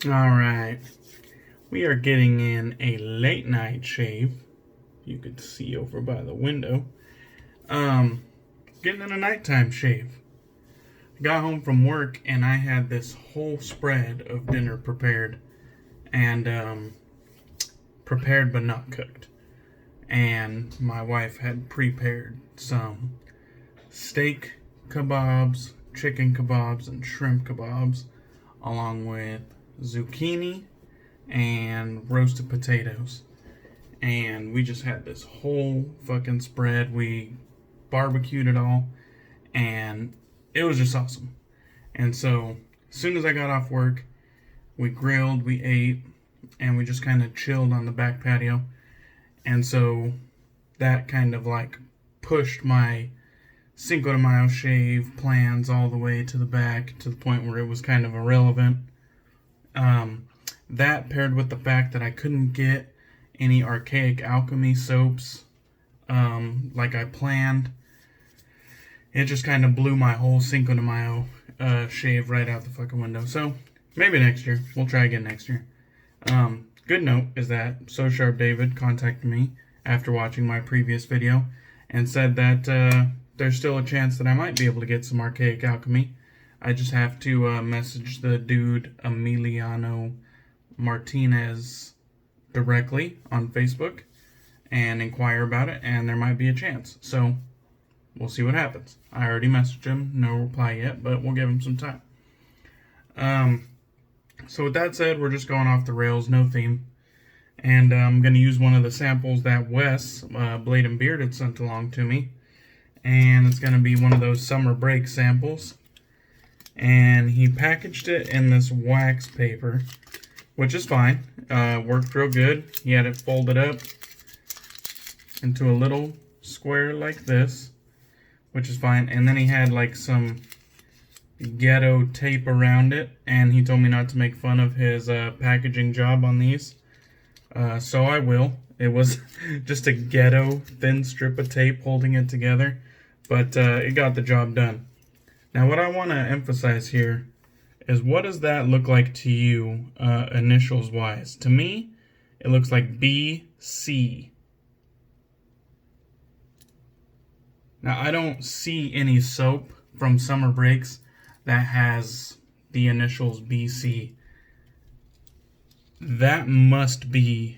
Alright, we are getting in a late night shave. You could see over by the window. Getting in a nighttime shave. I got home from work and I had this whole spread of dinner prepared. And prepared but not cooked. And my wife had prepared some steak kebabs, chicken kebabs, and shrimp kebabs, along with zucchini and roasted potatoes. And we just had this whole fucking spread. We barbecued it all, and it was just awesome. And so, as soon as I got off work, we grilled, we ate, and we just kind of chilled on the back patio. And so, that kind of like pushed my Cinco de Mayo shave plans all the way to the back, to the point where it was kind of irrelevant. That paired with the fact that I couldn't get any Archaic Alchemy soaps like I planned, it just kind of blew my whole Cinco de Mayo shave right out the fucking window. So maybe next year. We'll try again next year. Good note is that So Sharp David contacted me after watching my previous video and said that there's still a chance that I might be able to get some Archaic Alchemy. I just have to message the dude Emiliano Martinez directly on Facebook and inquire about it, and there might be a chance. So we'll see what happens. I already messaged him, no reply yet, but we'll give him some time. So with that said, we're just going off the rails, no theme. And I'm going to use one of the samples that Wes, Blade and Beard, had sent along to me. And it's going to be one of those summer break samples. And he packaged it in this wax paper, which is fine. Worked real good. He had it folded up into a little square like this, which is fine. And then he had like some ghetto tape around it, and he told me not to make fun of his packaging job on these. So I will. It was just a ghetto thin strip of tape holding it together, but it got the job done. Now what I want to emphasize here is, what does that look like to you initials wise? To me, it looks like BC. Now I don't see any soap from summer breaks that has the initials BC. That must be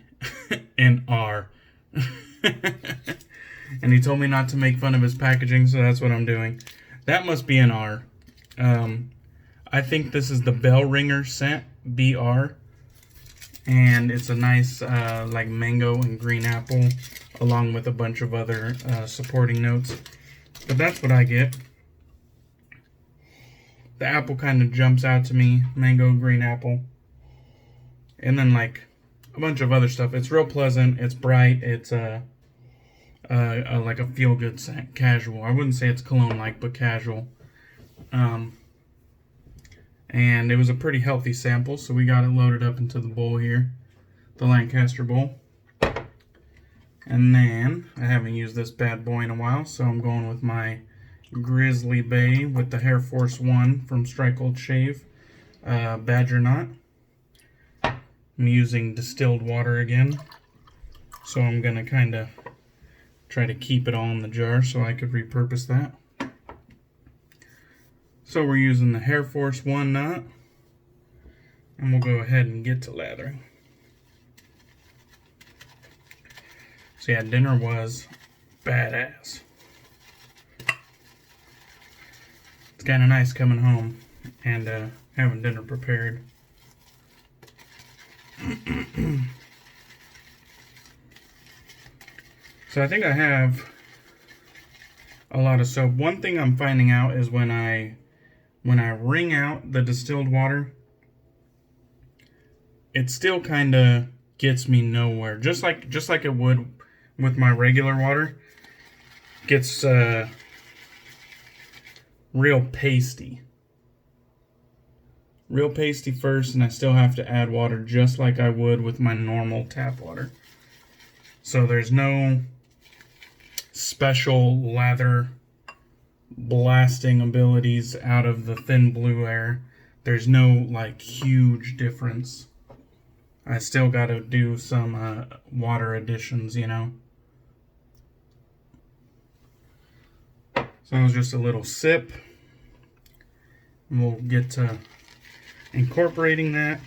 an R. And he told me not to make fun of his packaging, so that's what I'm doing. That must be an R. I think this is the Bell Ringer scent, BR. And it's a nice like mango and green apple, along with a bunch of other supporting notes. But that's what I get. The apple kind of jumps out to me, mango, green apple. And then like a bunch of other stuff. It's real pleasant, it's bright, it's like a feel-good scent, casual. I wouldn't say it's cologne-like, but casual. And it was a pretty healthy sample, so we got it loaded up into the bowl here, the Lancaster bowl. And then, I haven't used this bad boy in a while, so I'm going with my Grizzly Bay with the Hair Force 1 from Strike Old Shave, Badger Knot. I'm using distilled water again, so I'm going to kind of try to keep it all in the jar so I could repurpose that. So we're using the Hair Force 1 knot, and we'll go ahead and get to lathering. So yeah, dinner was badass. It's kind of nice coming home and having dinner prepared. So I think I have a lot of soap. One thing I'm finding out is when I wring out the distilled water, it still kind of gets me nowhere. Just like it would with my regular water. Gets real pasty. Real pasty first, and I still have to add water just like I would with my normal tap water. So there's no special lather blasting abilities out of the thin blue air there's no like huge difference. I still got to do some water additions, you know. So it was just a little sip. And we'll get to incorporating that.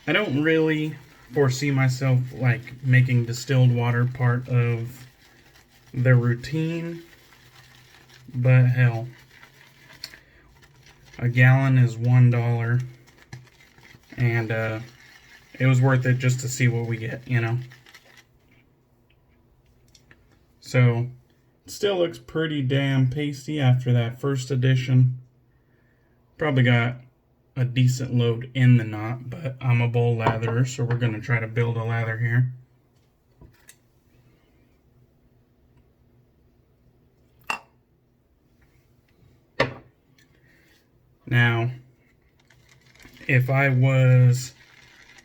I don't really foresee myself like making distilled water part of the routine, but hell, a gallon is $1, and it was worth it just to see what we get, you know. So it still looks pretty damn pasty after that first addition. Probably got a decent load in the knot, but I'm a bowl latherer, so we're going to try to build a lather here. Now, if I was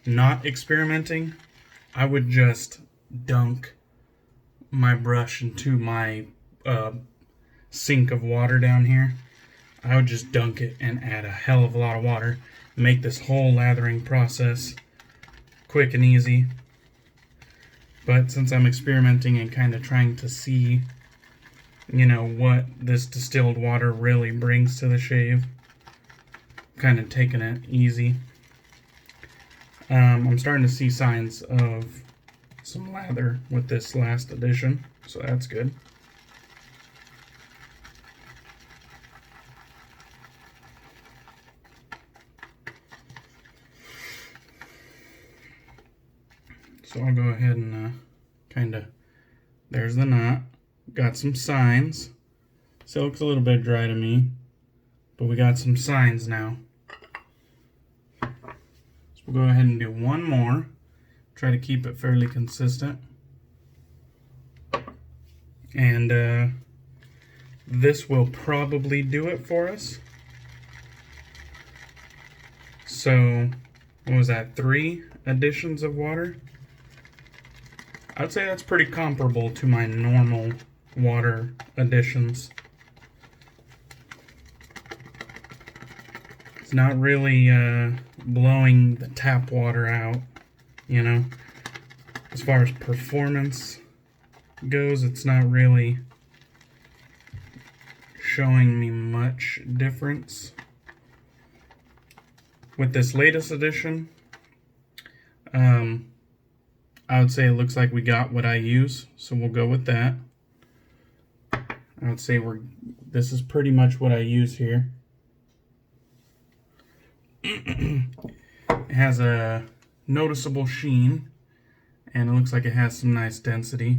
not experimenting, I would just dunk my brush into my sink of water down here. I would just dunk it and add a hell of a lot of water, make this whole lathering process quick and easy. But since I'm experimenting and kind of trying to see, you know, what this distilled water really brings to the shave, kind of taking it easy. I'm starting to see signs of some lather with this last addition, so that's good. So I'll go ahead and kind of, there's the knot. Got some signs. Still looks a little bit dry to me, but we got some signs now. So we'll go ahead and do one more. Try to keep it fairly consistent. And this will probably do it for us. So, what was that, 3 additions of water? I'd say that's pretty comparable to my normal water additions. It's not really blowing the tap water out, you know. As far as performance goes, it's not really showing me much difference. With this latest addition, I would say it looks like we got what I use, so we'll go with that. I would say this is pretty much what I use here. It has a noticeable sheen, and it looks like it has some nice density.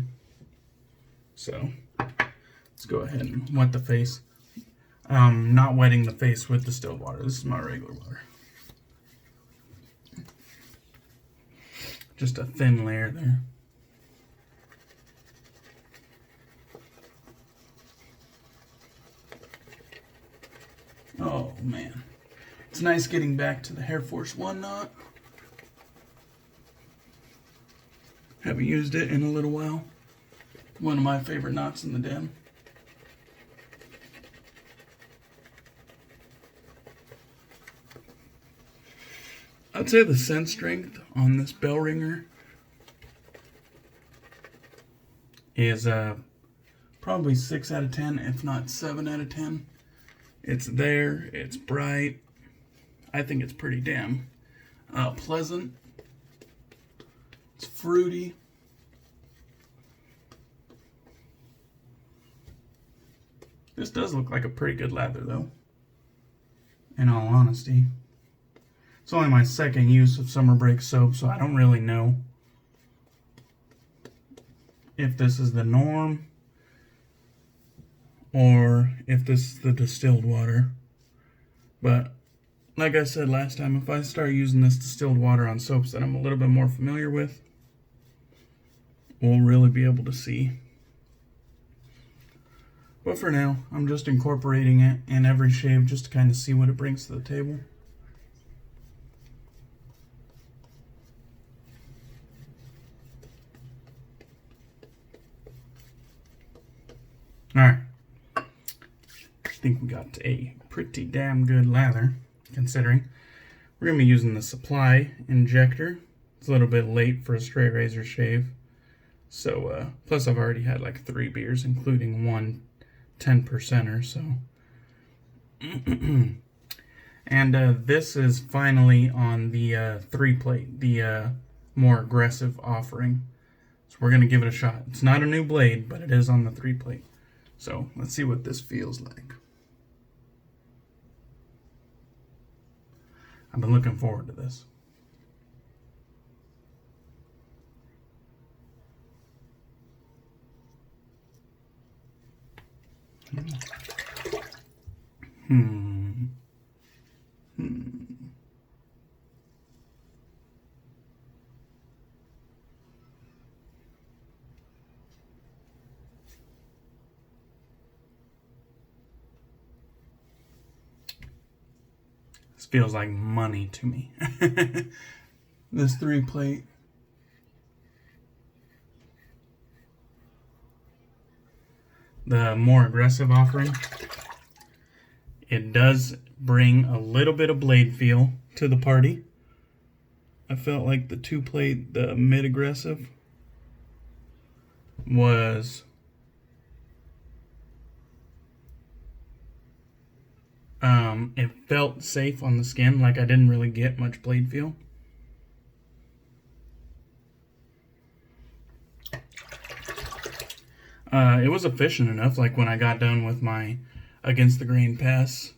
So let's go ahead and wet the face. Not wetting the face with distilled water. This is my regular water. Just a thin layer there. Oh man, it's nice getting back to the Hair Force 1 knot. Haven't used it in a little while. One of my favorite knots in the den. I'd say the scent strength on this bell ringer is probably 6 out of 10, if not 7 out of 10. It's there, it's bright. I think it's pretty damn pleasant. It's fruity. This does look like a pretty good lather though, in all honesty. It's only my second use of summer break soap, so I don't really know if this is the norm or if this is the distilled water. But like I said last time, if I start using this distilled water on soaps that I'm a little bit more familiar with, we'll really be able to see. But for now, I'm just incorporating it in every shave just to kind of see what it brings to the table. Alright, I think we got out a pretty damn good lather, considering. We're going to be using the Supply Injector. It's a little bit late for a straight razor shave. So, plus I've already had like 3 beers, including one 10%er, so. And this is finally on the 3-plate, the more aggressive offering. So we're going to give it a shot. It's not a new blade, but it is on the 3-plate. So let's see what this feels like. I've been looking forward to this. This feels like money to me. This 3-plate. The more aggressive offering, it does bring a little bit of blade feel to the party. I felt like the 2-plate, the mid-aggressive, was it felt safe on the skin, like I didn't really get much blade feel. It was efficient enough, like when I got done with my against the grain pass,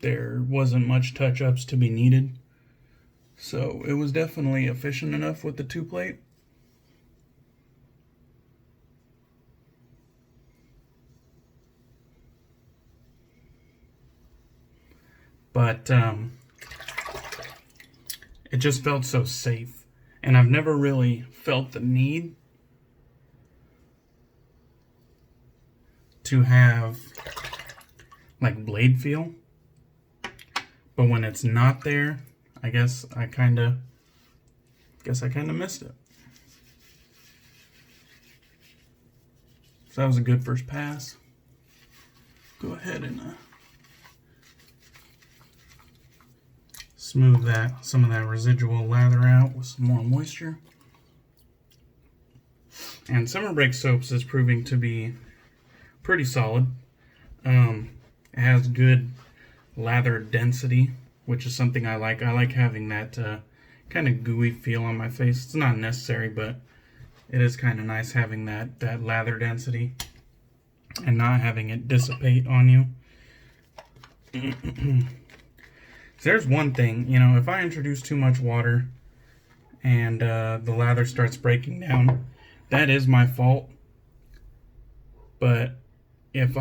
there wasn't much touch-ups to be needed. So it was definitely efficient enough with the 2-plate. But it just felt so safe. And I've never really felt the need to have like blade feel. But when it's not there, I guess I kind of missed it. So that was a good first pass. Go ahead and smooth some of that residual lather out with some more moisture. And Summer Break Soaps is proving to be pretty solid. It has good lather density, which is something I like. I like having that kind of gooey feel on my face. It's not necessary, but it is kind of nice having that lather density and not having it dissipate on you. There's one thing, you know, if I introduce too much water and the lather starts breaking down, that is my fault. But if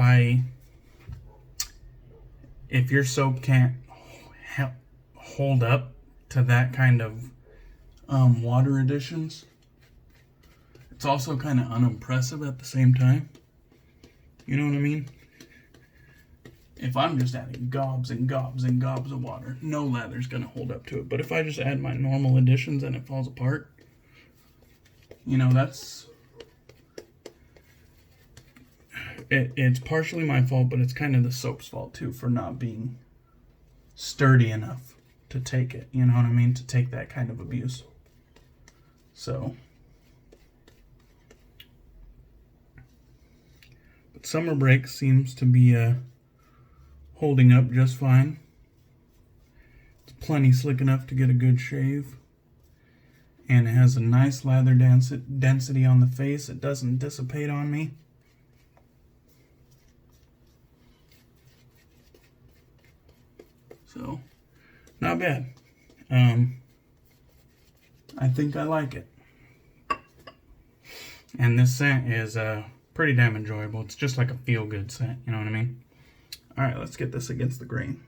your soap can't hold up to that kind of water additions, it's also kind of unimpressive at the same time. You know what I mean? If I'm just adding gobs and gobs and gobs of water, no lather's going to hold up to it. But if I just add my normal additions and it falls apart, you know, it's partially my fault, but it's kind of the soap's fault too for not being sturdy enough to take it. You know what I mean? To take that kind of abuse. So, but Summer Break seems to be holding up just fine. It's plenty slick enough to get a good shave. And it has a nice lather density on the face. It doesn't dissipate on me. So, not bad. I think I like it. And this scent is pretty damn enjoyable. It's just like a feel-good scent, you know what I mean? Alright, let's get this against the grain.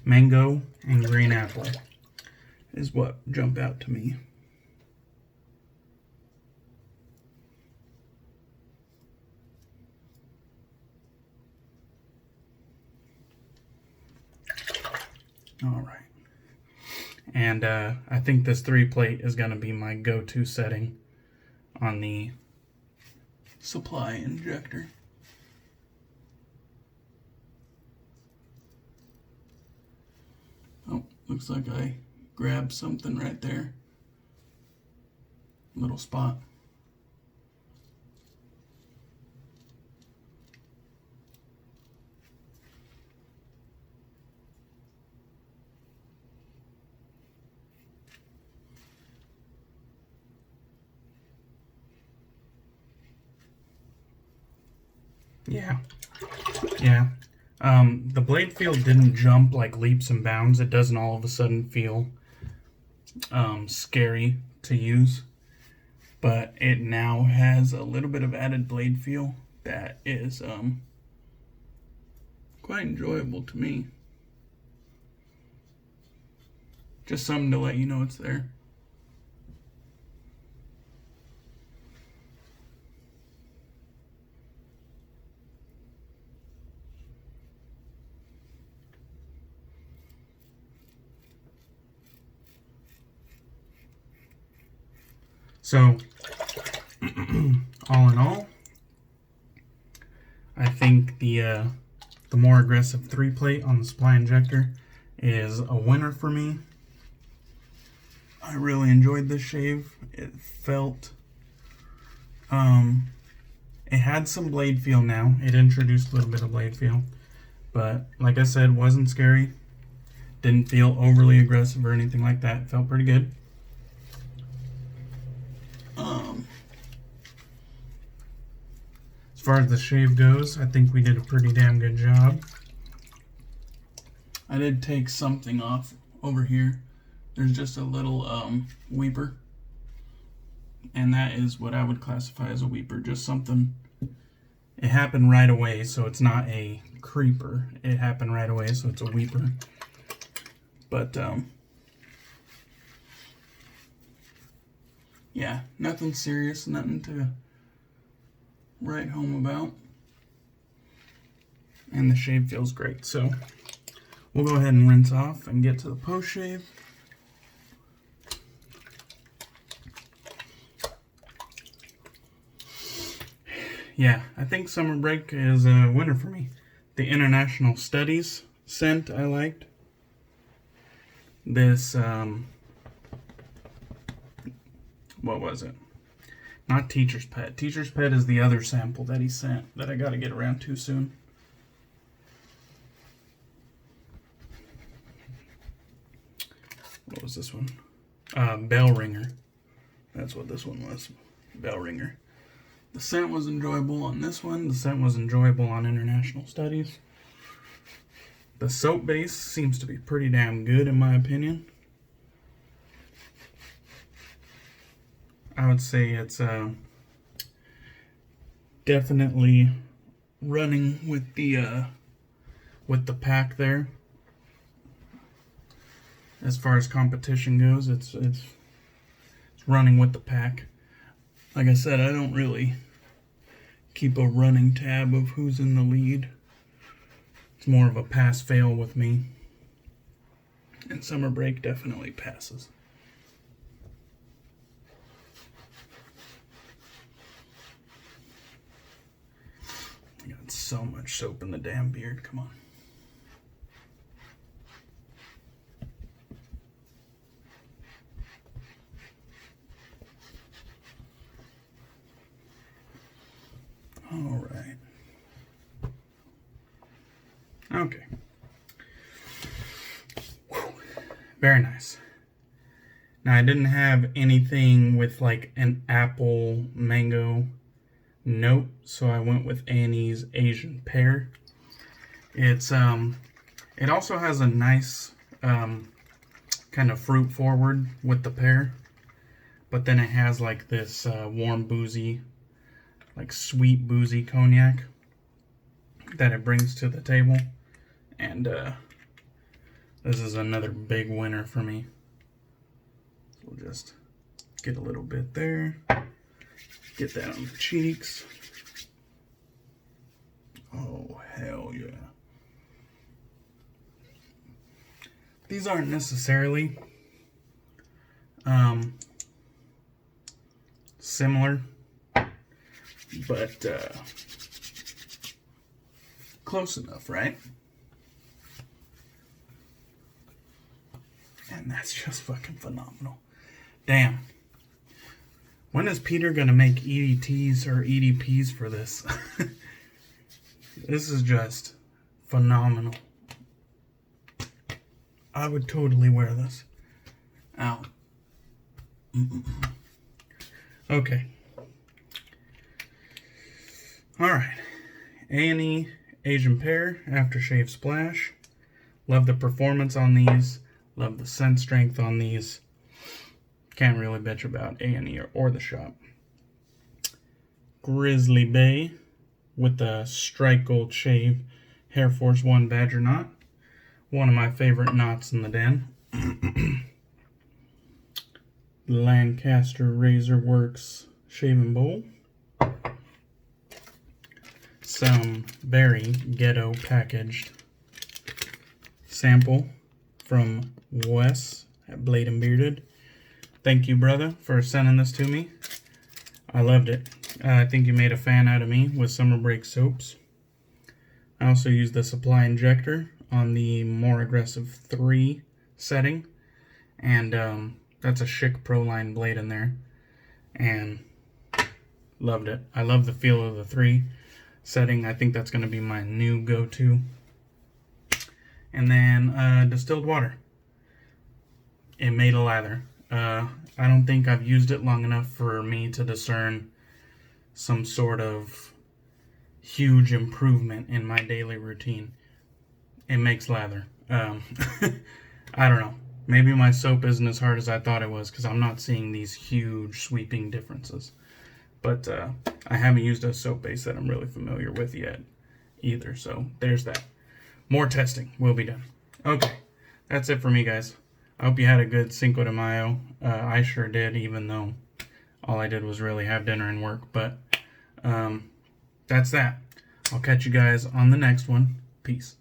Mango and green apple is what jump out to me. Alright. And I think this 3-plate is going to be my go-to setting on the Supply Injector. Oh, looks like I grabbed something right there. Little spot. Yeah. The blade feel didn't jump like leaps and bounds. It doesn't all of a sudden feel scary to use. But it now has a little bit of added blade feel that is quite enjoyable to me. Just something to let you know it's there. So, all in all, I think the more aggressive 3-plate on the Supply Injector is a winner for me. I really enjoyed this shave. It felt, it had some blade feel now. It introduced a little bit of blade feel, but like I said, wasn't scary. Didn't feel overly aggressive or anything like that. It felt pretty good. As far as the shave goes, I think we did a pretty damn good job. I did take something off over here. There's just a little weeper. And that is what I would classify as a weeper. Just something. It happened right away, so it's not a creeper. It happened right away, so it's a weeper. But, yeah, nothing serious, nothing to write home about. And the shave feels great, so we'll go ahead and rinse off and get to the post shave. Yeah, I think summer break is a winner for me. The International Studies scent I liked. This, what was it? Not Teacher's Pet. Teacher's Pet is the other sample that he sent that I got to get around to soon. What was this one? Bell Ringer. That's what this one was. Bell Ringer. The scent was enjoyable on this one. The scent was enjoyable on International Studies. The soap base seems to be pretty damn good in my opinion. I would say it's definitely running with the pack there. As far as competition goes, it's running with the pack. Like I said, I don't really keep a running tab of who's in the lead. It's more of a pass-fail with me. And summer break definitely passes. I got so much soap in the damn beard, come on. All right. Okay. Whew. Very nice. Now I didn't have anything with like an apple mango note, so I went with Annie's Asian Pear. It's it also has a nice kind of fruit forward with the pear, but then it has like this warm boozy, like sweet boozy cognac that it brings to the table. And this is another big winner for me. So we'll just get a little bit there. Get that on the cheeks. Oh, hell yeah. These aren't necessarily Similar, but close enough, right? And that's just fucking phenomenal. Damn. When is Peter gonna make EDTs or EDPs for this? This is just phenomenal. I would totally wear this. Ow. Okay. Alright. A&E Asian Pear Aftershave Splash. Love the performance on these. Love the scent strength on these. Can't really bitch about A&E or the shop. Grizzly Bay with the Strike Gold Shave Hair Force 1 Badger Knot. One of my favorite knots in the den. Lancaster Razor Works Shaving Bowl. Some very ghetto packaged sample from Wes at Blade and Bearded. Thank you, brother, for sending this to me. I loved it. I think you made a fan out of me with summer break soaps. I also used the Supply Injector on the more aggressive 3 setting. And that's a Schick Proline blade in there. And loved it. I love the feel of the 3 setting. I think that's going to be my new go-to. And then distilled water. It made a lather. I don't think I've used it long enough for me to discern some sort of huge improvement in my daily routine. It makes lather. I don't know. Maybe my soap isn't as hard as I thought it was because I'm not seeing these huge sweeping differences. But I haven't used a soap base that I'm really familiar with yet either. So there's that. More testing will be done. Okay, that's it for me, guys. I hope you had a good Cinco de Mayo. I sure did, even though all I did was really have dinner and work. But that's that. I'll catch you guys on the next one. Peace.